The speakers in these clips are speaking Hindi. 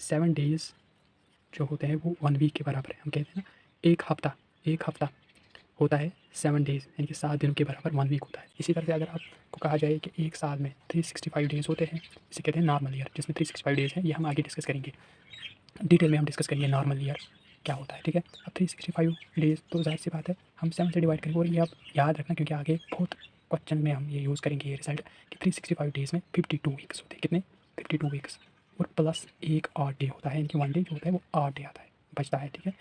7 डेज़ जो होते हैं वो 1 वीक के बराबर है। हम कहते हैं ना एक हफ़्ता होता है 7 डेज़, यानी कि 7 दिनों के बराबर 1 वीक होता है। इसी तरह से अगर आपको कहा जाए कि एक साल में 365 डेज़ होते हैं, इसे कहते हैं नॉर्मल ईयर, जिसमें 365 डेज़ हैं, ये हम आगे डिस्कस करेंगे। डिटेल में हम डिस्कस करेंगे नॉर्मल ईयर क्या होता है, ठीक है। अब 365 डेज़ तो ज़ाहिर सी बात है हम 7 से डिवाइड करेंगे, और ये आप याद रखना क्योंकि आगे बहुत क्वेश्चन में हम ये यूज़ करेंगे ये रिजल्ट कि 365 डेज़ में 52 वीक्स होते हैं। कितने? 52 वीक्स, और प्लस एक ऑड डे होता है, यानी कि 1 डे जो होता है वो ऑड डे आता है, बचता है, ठीक है।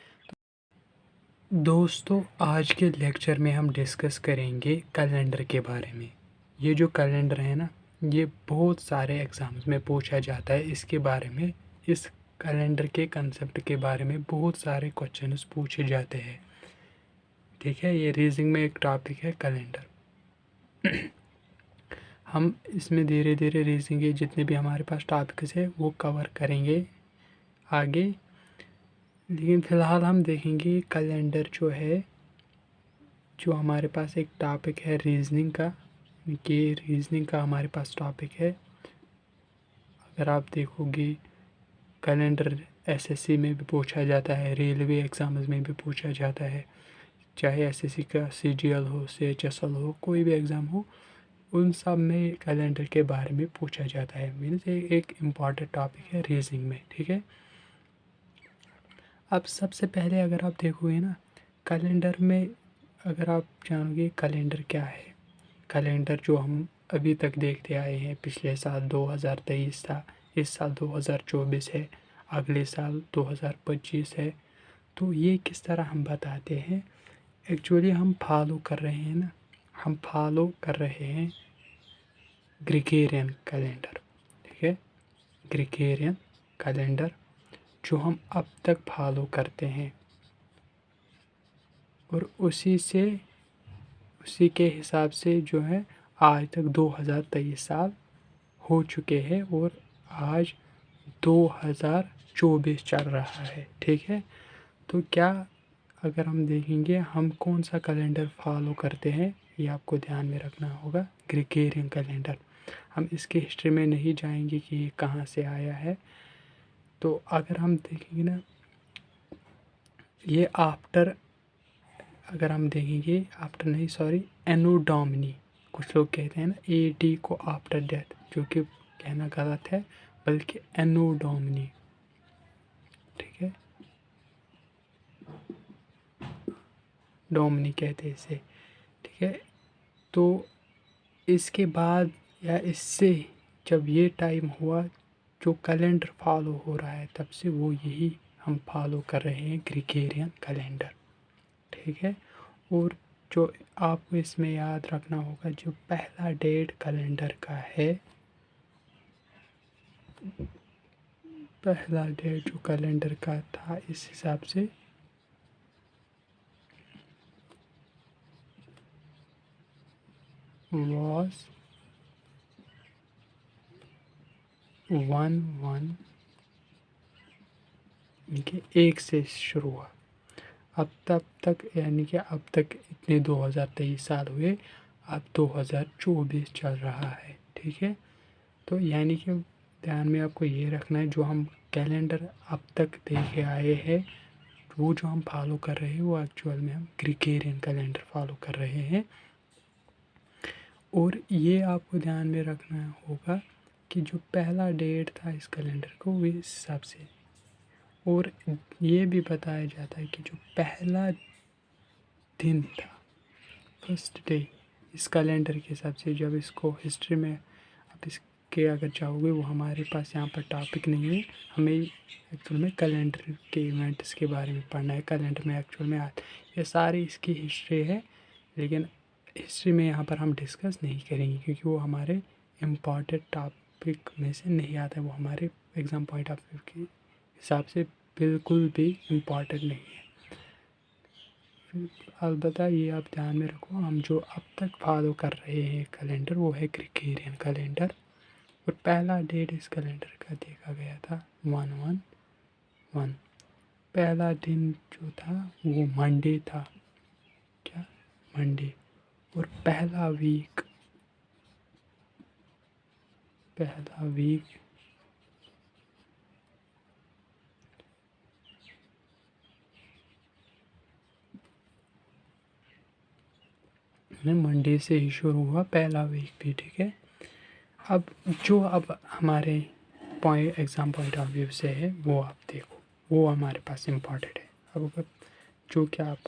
दोस्तों, आज के लेक्चर में हम डिस्कस करेंगे कैलेंडर के बारे में। ये जो कैलेंडर है ना, ये बहुत सारे एग्ज़ाम्स में पूछा जाता है इसके बारे में। इस कैलेंडर के कंसेप्ट के बारे में बहुत सारे क्वेश्चंस पूछे जाते हैं, ठीक है। ये रीजनिंग में एक टॉपिक है कैलेंडर। हम इसमें धीरे धीरे रीजनिंग के जितने भी हमारे पास टॉपिक्स है वो कवर करेंगे आगे, लेकिन फ़िलहाल हम देखेंगे कैलेंडर जो है, जो हमारे पास एक टॉपिक है रीजनिंग का, कि रीजनिंग का हमारे पास टॉपिक है। अगर आप देखोगे कैलेंडर एसएससी में भी पूछा जाता है, रेलवे एग्ज़ाम्स में भी पूछा जाता है, चाहे एसएससी का सीजीएल हो, सीएचएसएल हो, कोई भी एग्ज़ाम हो, उन सब में कैलेंडर के बारे में पूछा जाता है। मीन्स एक इम्पॉर्टेंट टॉपिक है रीजनिंग में, ठीक है। अब सबसे पहले अगर आप देखोगे ना कैलेंडर में, अगर आप जानोगे कैलेंडर क्या है, कैलेंडर जो हम अभी तक देखते आए हैं, पिछले साल 2023 था, इस साल 2024 है, अगले साल 2025 है, तो ये किस तरह हम बताते हैं। एक्चुअली हम फॉलो कर रहे हैं ना, हम फॉलो कर रहे हैं ग्रेगोरियन कैलेंडर, ठीक है। ग्रेगोरियन कैलेंडर जो हम अब तक फॉलो करते हैं, और उसी के हिसाब से जो है आज तक 2023 साल हो चुके हैं, और आज 2024 चल रहा है, ठीक है। तो क्या अगर हम देखेंगे हम कौन सा कैलेंडर फॉलो करते हैं, ये आपको ध्यान में रखना होगा, ग्रेगोरियन कैलेंडर। हम इसकी हिस्ट्री में नहीं जाएंगे कि ये कहाँ से आया है। तो अगर हम देखेंगे ना, ये अगर हम देखेंगे आफ्टर नहीं, सॉरी, एनो डोमिनी, कुछ लोग कहते हैं ना AD को आफ्टर डेथ, जो कि कहना गलत है, बल्कि एनो डोमिनी, ठीक है, डोमिनी कहते हैं इसे, ठीक है। तो इसके बाद या इससे जब ये टाइम हुआ जो कैलेंडर फॉलो हो रहा है, तब से वो यही हम फॉलो कर रहे हैं, ग्रेगोरियन कैलेंडर, ठीक है। और जो आपको इसमें याद रखना होगा, जो पहला डेट कैलेंडर का है, पहला डेट जो कैलेंडर का था, इस हिसाब से वॉज 1/1, यानी कि 1 से शुरू हुआ। अब तब तक, यानी कि अब तक इतने 2023 साल हुए, अब 2024 चल रहा है, ठीक है। तो यानी कि ध्यान में आपको ये रखना है, जो हम कैलेंडर अब तक देखे आए हैं, वो जो हम फॉलो कर रहे हैं, वो एक्चुअल में हम ग्रेगोरियन कैलेंडर फॉलो कर रहे हैं। और ये आपको ध्यान में रखना होगा कि जो पहला डेट था इस कैलेंडर को, वो इस हिसाब से, और ये भी बताया जाता है कि जो पहला दिन था, फर्स्ट डे, इस कैलेंडर के हिसाब से, जब इसको हिस्ट्री में आप इसके अगर चाहोगे, वो हमारे पास यहाँ पर टॉपिक नहीं है, हमें एक्चुअल में कैलेंडर के इवेंट्स के बारे में पढ़ना है। कैलेंडर में एक्चुअल में ये सारी इसकी हिस्ट्री है, लेकिन हिस्ट्री में यहाँ पर हम डिस्कस नहीं करेंगे क्योंकि वो हमारे इम्पॉर्टेंट टॉपिक में से नहीं आता है, वो हमारे एग्ज़ाम पॉइंट ऑफ व्यू के हिसाब से बिल्कुल भी इम्पॉर्टेंट नहीं है। अलबत्ता ये आप ध्यान में रखो, हम जो अब तक फॉलो कर रहे हैं कैलेंडर, वो है ग्रेगोरियन कैलेंडर, और पहला डेट इस कैलेंडर का देखा गया था 1/1/1। पहला दिन जो था वो मंडे था, क्या, मंडे। और पहला वीक यानी मंडे से ही शुरू हुआ पहला वीक भी, ठीक है। अब हमारे एग्ज़ाम पॉइंट ऑफ व्यू से है वो आप देखो, वो हमारे पास इम्पॉर्टेंट है। अब जो कि आप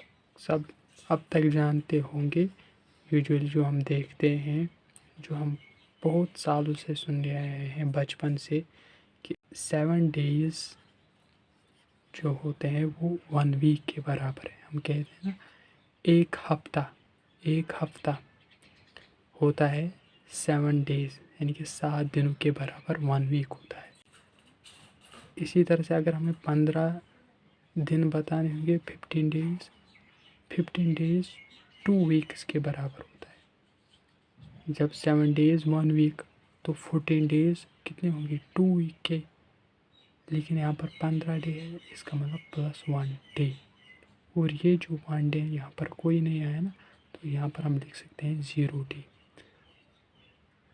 सब अब तक जानते होंगे, यूजुअली जो हम देखते हैं, जो हम बहुत सालों से सुन रहे हैं बचपन से, कि 7 डेज़ जो होते हैं वो 1 वीक के बराबर है। हम कहते हैं ना, एक हफ्ता होता है 7 डेज़, यानी कि 7 दिनों के बराबर 1 वीक होता है। इसी तरह से अगर हमें 15 दिन बताने होंगे, 15 डेज़ 2 वीक्स के बराबर होता है। जब 7 डेज़ 1 वीक, तो 14 डेज़ कितने होंगे, 2 वीक के। लेकिन यहाँ पर 15 डे है, इसका मतलब +1 डे, और ये जो 1 डे यहाँ पर कोई नहीं आया ना, तो यहाँ पर हम लिख सकते हैं 0 डे।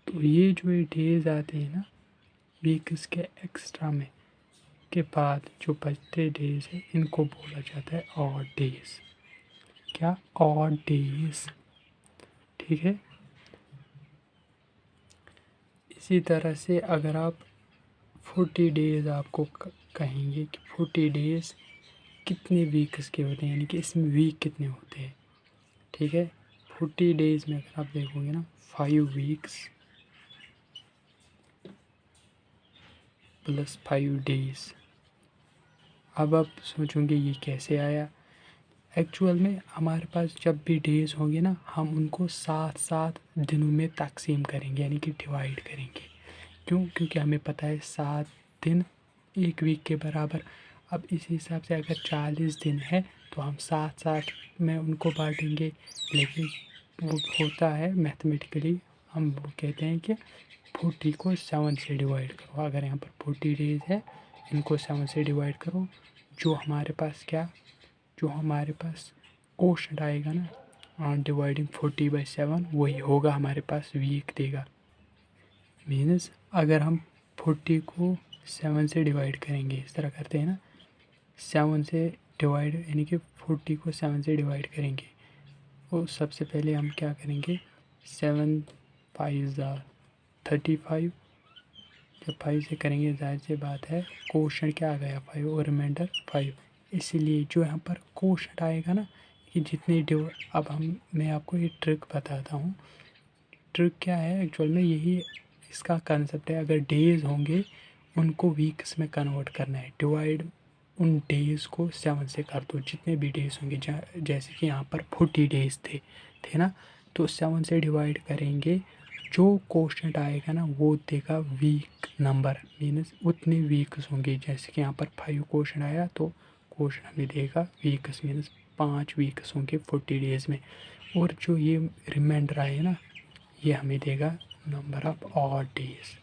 तो ये जो डेज़ आते हैं ना वीक्स के एक्स्ट्रा में के बाद, जो बचते डेज़ है, इनको बोला जाता है ऑड डेज़। क्या? ऑड डेज़, ठीक है। इसी तरह से अगर आप 40 डेज़ आपको कहेंगे कि 40 डेज़ कितने वीक्स के होते हैं, यानी कि इसमें वीक कितने होते हैं, ठीक है। 40 डेज़ में अगर आप देखोगे ना, 5 वीक्स + 5 डेज़। अब आप सोचोगे ये कैसे आया। एक्चुअल में हमारे पास जब भी डेज़ होंगे ना, हम उनको 7 दिनों में तकसीम करेंगे, यानी कि डिवाइड करेंगे। क्यों? क्योंकि हमें पता है 7 दिन 1 वीक के बराबर। अब इस हिसाब से अगर 40 दिन है तो हम 7 में उनको बांटेंगे। लेकिन वो होता है मैथमेटिकली, हम वो कहते हैं कि 40 को 7 से डिवाइड करो। अगर यहाँ पर 40 डेज़ है, इनको 7 से डिवाइड करो, जो हमारे पास क्वोशंट आएगा ना, डिवाइडिंग 40/7, वही होगा हमारे पास वीक देगा। मीन्स अगर हम 40 को 7 से डिवाइड करेंगे, इस तरह करते हैं ना, 7 से डिवाइड, यानी कि 40 को 7 से डिवाइड करेंगे, और सबसे पहले हम क्या करेंगे, 7 5 35, जब 5 से करेंगे जाहिर सी बात है क्वोशंट क्या आ गया 5, और रिमाइंडर 5। इसीलिए जो यहाँ पर क्वोशंट आएगा ना, कि जितने अब मैं आपको ये ट्रिक बताता हूँ। ट्रिक क्या है एक्चुअल में, यही इसका कंसेप्ट है। अगर डेज़ होंगे उनको वीक्स में कन्वर्ट करना है, डिवाइड उन डेज़ को 7 से कर दो, जितने भी डेज़ होंगे। जैसे कि यहाँ पर 40 डेज़ थे ना, तो 7 से डिवाइड करेंगे, जो क्वोशंट आएगा ना वो देगा वीक नंबर, मीन्स उतने वीक्स होंगे। जैसे कि यहाँ पर 5 क्वोशंट आया, तो क्वोशंट हमें देगा वीक्स, मीन्स 5 वीक्स होंगे 40 डेज़ में। और जो ये रिमाइंडर आए ना, ये हमें देगा number of odd days,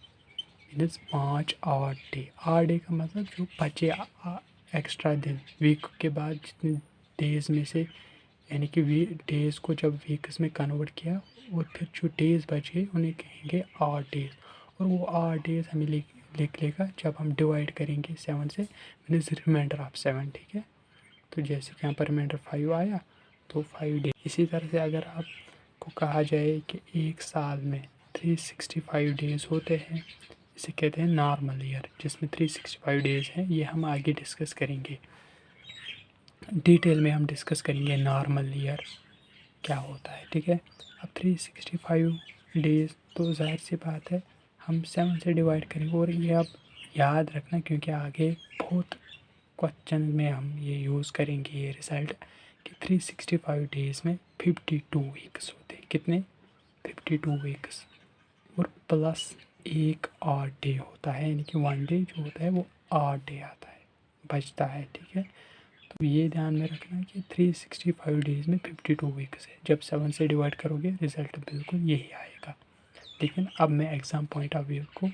means 5 odd day. Odd day का मतलब जो बचे एक्स्ट्रा दिन, वीक के बाद जितने डेज़ में से, यानी कि डेज़ को जब वीक्स में कन्वर्ट किया, और फिर जो डेज़ बचे उन्हें कहेंगे ऑड डेज़। और वो ऑड डेज़ हमें लिख लेगा जब हम डिवाइड करेंगे 7 से, मीन्स रिमाइंडर ऑफ 7, ठीक है। तो जैसे कि यहाँ पर रिमाइंडर 5 आया, तो 5 डे। इसी तरह से अगर आपको कहा जाए कि एक साल में 365 डेज़ होते हैं, इसे कहते हैं नॉर्मल ईयर, जिसमें 365 डेज़ हैं, ये हम आगे डिस्कस करेंगे, डिटेल में हम डिस्कस करेंगे नॉर्मल ईयर क्या होता है, ठीक है। अब 365 डेज़, तो जाहिर सी बात है हम 7 से डिवाइड करेंगे। और ये आप याद रखना, क्योंकि आगे बहुत क्वेश्चन में हम ये यूज़ करेंगे ये रिज़ल्ट, कि 365 डेज़ में 52 वीक्स होते हैं। कितने? 52 वीक्स, और प्लस एक ऑड डे होता है, यानी कि 1 डे जो होता है वो ऑड डे आता है, बचता है, ठीक है। तो ये ध्यान में रखना कि 365 डेज़ में 52 वीक्स है। जब 7 से डिवाइड करोगे रिज़ल्ट बिल्कुल यही आएगा। लेकिन अब मैं एग्ज़ाम पॉइंट ऑफ व्यू को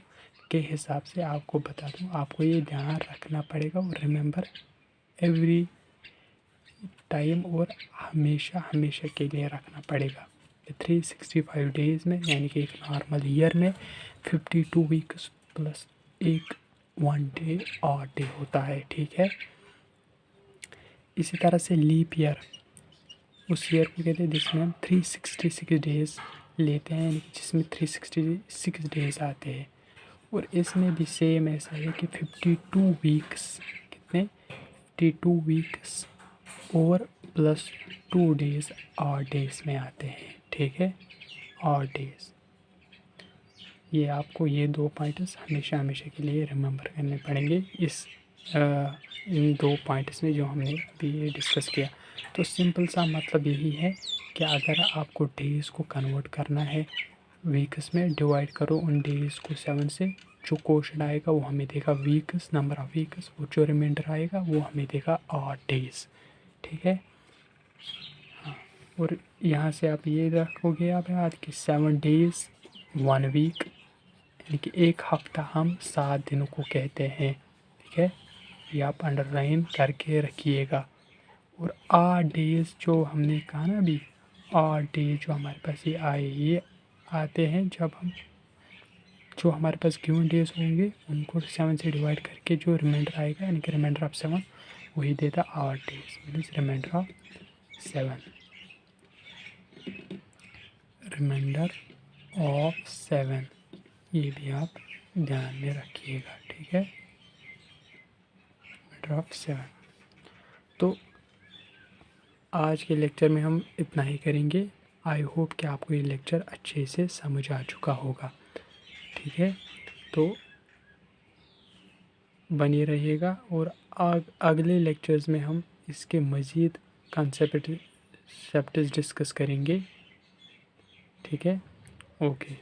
के हिसाब से आपको बता दूँ, आपको ये ध्यान रखना पड़ेगा, और रिमेंबर एवरी टाइम, और हमेशा के लिए रखना पड़ेगा। 365 डेज़ में, यानी कि एक नॉर्मल ईयर में 52 वीक्स प्लस एक 1 डे ऑड डे होता है, ठीक है। इसी तरह से लीप ईयर, उस ईयर को कहते हैं जिसमें हम 366 डेज़ लेते हैं, यानी कि जिसमें 366 डेज़ आते हैं। और इसमें भी सेम ऐसा है कि 52 वीक्स, कितने 52 वीक्स और प्लस 2 डेज़ ऑड डेज़ में आते हैं, ठीक है, ऑड डेज़। ये आपको ये 2 पॉइंट्स हमेशा हमेशा के लिए रिमेंबर करने पड़ेंगे इन 2 पॉइंट्स में जो हमने अभी डिस्कस किया। तो सिंपल सा मतलब यही है कि अगर आपको डेज़ को कन्वर्ट करना है वीक्स में, डिवाइड करो उन डेज़ को 7 से, जो क्वेश्चन आएगा वो हमें देगा वीक्स, नंबर ऑफ वीक्स, और जो रिमाइंडर आएगा वो हमें देगा ऑड डेज़, ठीक है। हाँ, और यहाँ से आप ये रखोगे आप याद कि 7 डेज़ 1 वीक, यानी कि एक हफ्ता हम 7 दिनों को कहते हैं, ठीक है। ये आप अंडरलाइन करके रखिएगा। और 8 डेज़ जो हमने कहा ना अभी, 8 डेज जो हमारे पास ये आए, ये आते हैं जब हम, जो हमारे पास गिवन डेज होंगे उनको 7 से डिवाइड करके जो रिमाइंडर आएगा, यानी कि रिमाइंडर ऑफ 7, वही देता 8 days, means reminder of 7, reminder of 7, ये भी आप ध्यान में रखिएगा, ठीक है, रिमाइंडर ऑफ 7। तो आज के लेक्चर में हम इतना ही करेंगे। आई होप कि आपको ये लेक्चर अच्छे से समझ आ चुका होगा, ठीक है। तो बने रहिएगा और अगले लेक्चर्स में हम इसके मज़ीद कॉन्सेप्ट्स डिस्कस करेंगे, ठीक है। ओके।